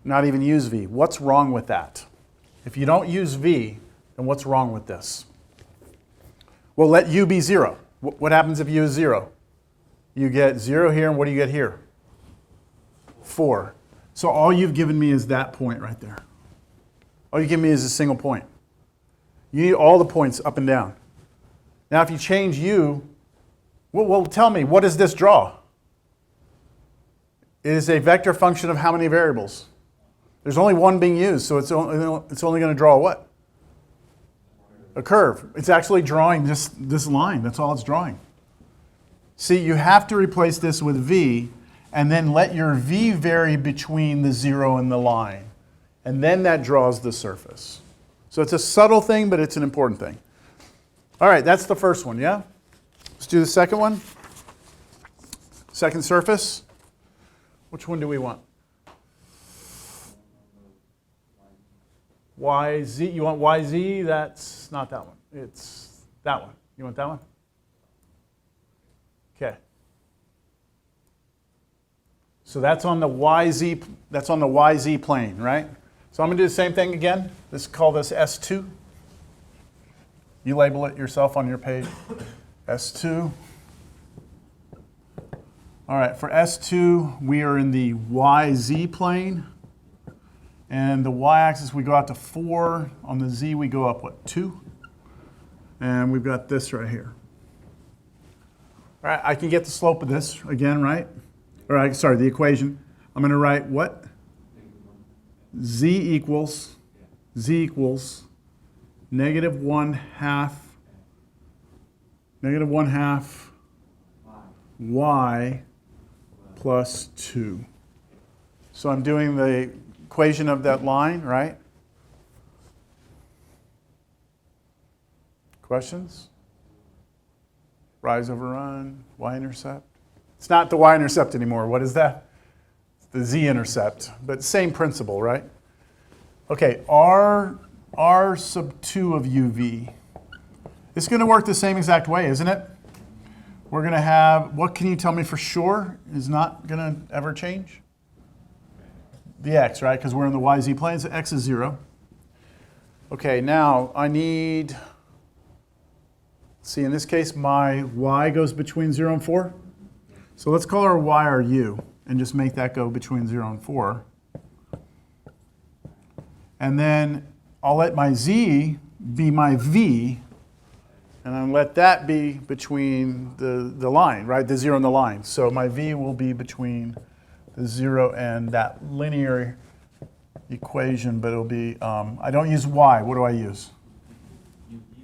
not even use v. What's wrong with that? If you don't use v, then what's wrong with this? Well, let u be 0. What happens if u is 0? You get 0 here, and what do you get here? 4. So all you've given me is that point right there. All you give me is a single point. You need all the points up and down. Now if you change u, well, tell me, what does this draw? It is a vector function of how many variables? There's only one being used, so it's only going to draw what? A curve. It's actually drawing this line. That's all it's drawing. See, you have to replace this with v, and then let your v vary between the 0 and the line. And then that draws the surface. So it's a subtle thing, but it's an important thing. All right, that's the first one, yeah? Let's do the second one. Second surface. Which one do we want? YZ. You want YZ? That's not that one. It's that one. You want that one? Okay. So that's on the YZ. That's on the YZ plane, right? So I'm going to do the same thing again. Let's call this S2. You label it yourself on your page. S2. All right, for S2, we are in the YZ plane. And the y-axis, we go out to 4. On the z, we go up, what, 2? And we've got this right here. All right, I can get the slope of this again, right? Or, sorry, the equation. I'm going to write what? z equals negative 1/2 y plus 2. So I'm doing the equation of that line, right? Questions? Rise over run, y-intercept. It's not the y-intercept anymore. What is that? It's the z-intercept, but same principle, right? Okay, r sub 2 of uv. It's going to work the same exact way, isn't it? We're going to have, what can you tell me for sure is not going to ever change? The x, right? Because we're in the yz plane, so x is 0. Okay, now I need, see, in this case, my y goes between 0 and 4. So let's call our y our u and just make that go between 0 and 4. And then I'll let my z be my v, and I'll let that be between the line, right? The 0 and the line. So my v will be between the 0 and that linear equation, but it'll be, I don't use y. What do I use?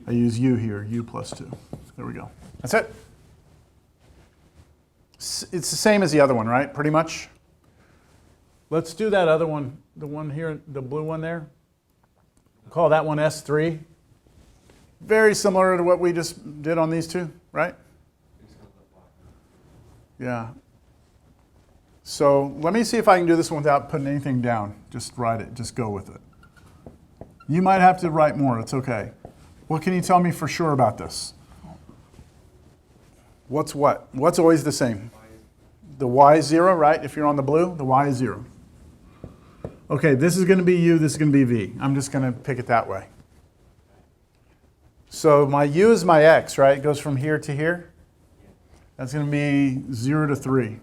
I use u here, u plus 2. There we go. That's it. It's the same as the other one, right? Pretty much. Let's do that other one, the one here, the blue one there. Call that one S3. Very similar to what we just did on these two, right? Yeah. So let me see if I can do this one without putting anything down. Just write it. Just go with it. You might have to write more. It's okay. What can you tell me for sure about this? What's what? What's always the same? The y is 0, right? If you're on the blue, the y is 0. Okay, this is going to be u, this is going to be v. I'm just going to pick it that way. So my u is my x, right? It goes from here to here. That's going to be 0 to 3.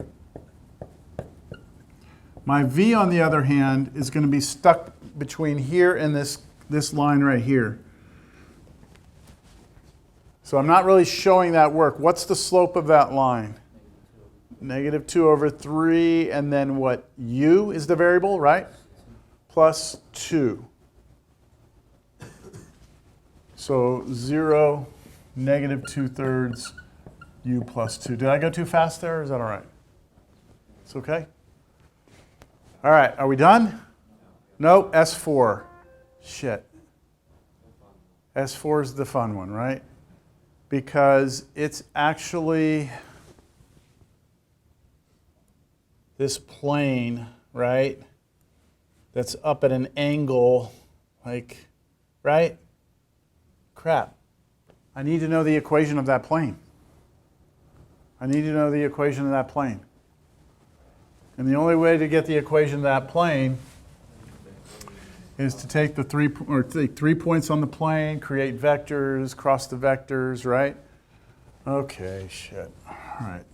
My v, on the other hand, is going to be stuck between here and this line right here. So I'm not really showing that work. What's the slope of that line? Negative 2 over 3, and then what? U is the variable, right? Plus 2. So 0, negative 2/3, u plus 2. Did I go too fast there, or is that all right? It's okay? All right, are we done? Nope, S4. Shit. S4 is the fun one, right? Because it's actually this plane, right? That's up at an angle, like, right? Crap. I need to know the equation of that plane. I need to know the equation of that plane. And the only way to get the equation of that plane is to take take 3 points on the plane, create vectors, cross the vectors, right? Okay, shit. All right.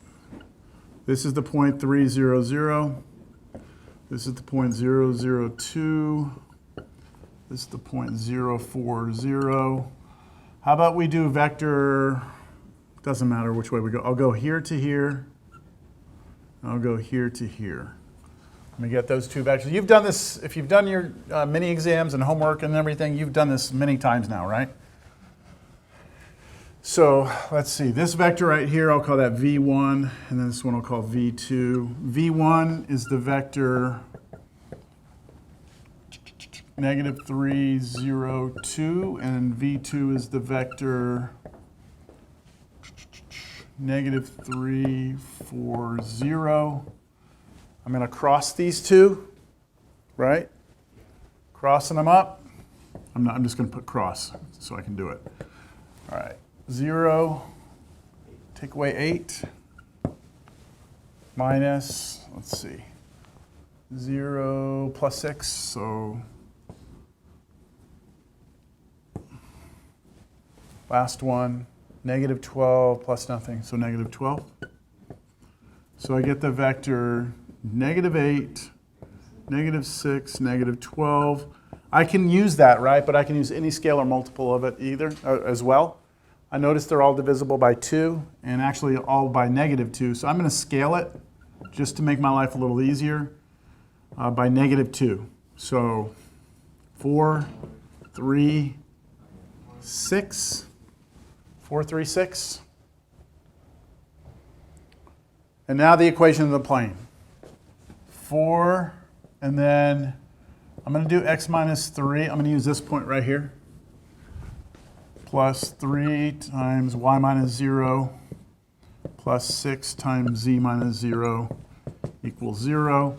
This is the point 3, 0, 0. This is the point 0, 0, 2. This is the point 0, 4, 0. How about we do vector, doesn't matter which way we go. I'll go here to here. I'll go here to here. Let me get those two vectors. You've done this, if you've done your mini exams and homework and everything, you've done this many times now, right? So let's see, this vector right here, I'll call that V1, and then this one I'll call V2. V1 is the vector -3, 0, 2, and V2 is the vector -3, 4, 0. I'm going to cross these two, right? Crossing them up. I'm just going to put cross so I can do it. All right, 0, take away 8, minus, let's see, 0 plus 6, so last one, -12 plus nothing, so -12. So I get the vector -8, -6, -12. I can use that, right? But I can use any scalar multiple of it either as well. I notice they're all divisible by 2 and actually all by -2. So I'm going to scale it just to make my life a little easier by -2. So 4, 3, 6. 4, 3, 6. And now the equation of the plane. 4, and then I'm going to do x minus 3. I'm going to use this point right here. Plus 3 times y minus 0 plus 6 times z minus 0 equals 0.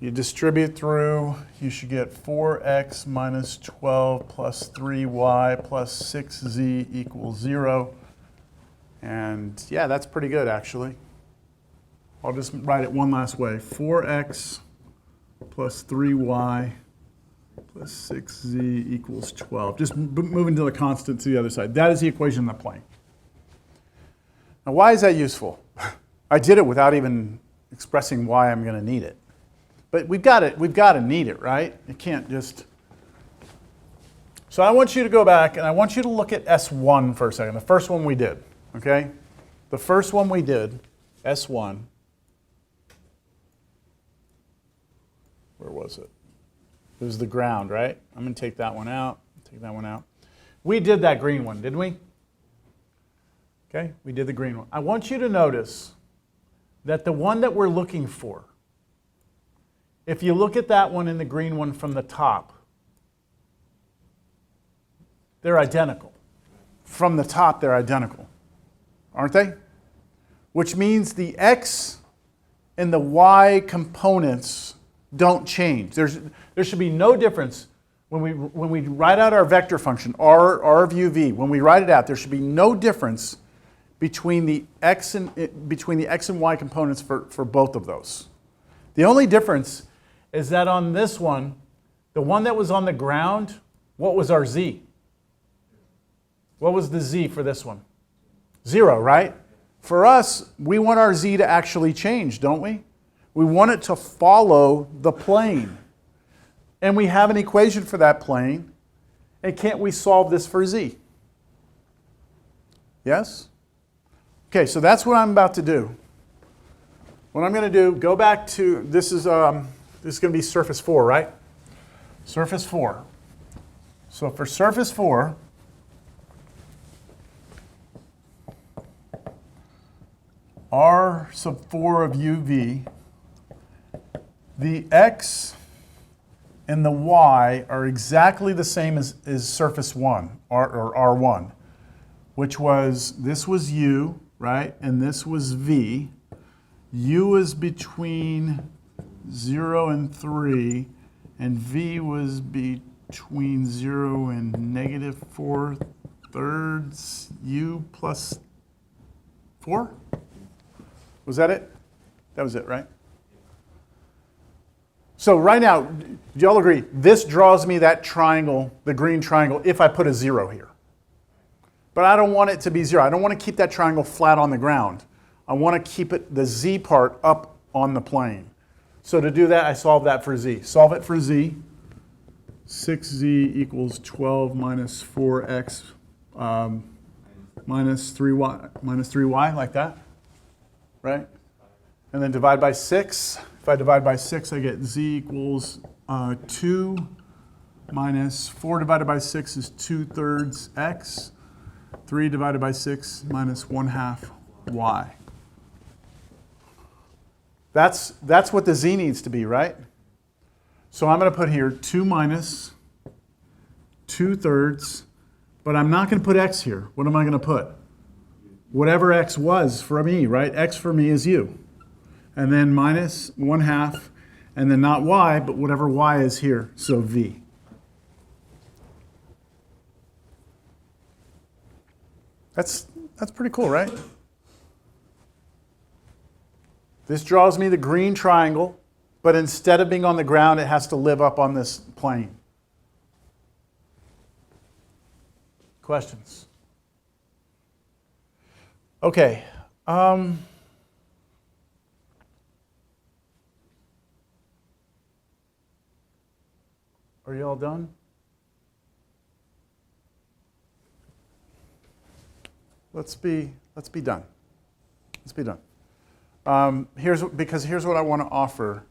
You distribute through, you should get 4x minus 12 plus 3y plus 6z equals 0. And yeah, that's pretty good actually. I'll just write it one last way. 4x plus 3y plus 6z equals 12. Just moving to the constant to the other side. That is the equation of the plane. Now why is that useful? I did it without even expressing why I'm going to need it. But we've got to need it, right? It can't just... So I want you to go back and I want you to look at S1 for a second, the first one we did, okay? The first one we did, S1. Where was it? It was the ground, right? I'm going to take that one out, take that one out. We did that green one, didn't we? Okay, we did the green one. I want you to notice that the one that we're looking for, if you look at that one and the green one from the top, they're identical. From the top, they're identical, aren't they? Which means the x and the y components don't change. There should be no difference when we write out our vector function, r of u v. When we write it out, there should be no difference between the x and y components for both of those. The only difference is that on this one, the one that was on the ground, what was our z? What was the z for this one? 0, right? For us, we want our z to actually change, don't we? We want it to follow the plane. And we have an equation for that plane. And can't we solve this for z? Yes? Okay, so that's what I'm about to do. What I'm going to do, go back to, this is going to be surface 4, right? Surface 4. So for surface 4, r sub 4 of uv, the x and the y are exactly the same as surface 1, or R1, which was, this was u, right? And this was v. U is between 0 and 3, and v was between 0 and -4/3 u plus 4? Was that it? That was it, right? So right now, Do y'all agree? This draws me that triangle, the green triangle, if I put a 0 here. But I don't want it to be 0. I don't want to keep that triangle flat on the ground. I want to keep it, the z part, up on the plane. So to do that, I solve that for z. Solve it for z. 6z equals 12 minus 4x minus 3y, like that, right? And then divide by 6. If I divide by 6, I get z equals 2 minus 4 divided by 6 is 2/3 x. 3 divided by 6 minus 1/2 y. That's what the z needs to be, right? So I'm going to put here 2 minus 2/3, but I'm not going to put x here. What am I going to put? Whatever x was for me, right? X for me is u. And then minus 1/2, and then not y, but whatever y is here, so v. That's pretty cool, right? This draws me the green triangle, but instead of being on the ground, it has to live up on this plane. Questions? Okay. Are you all done? Let's be done. Let's be done. Here's what I want to offer.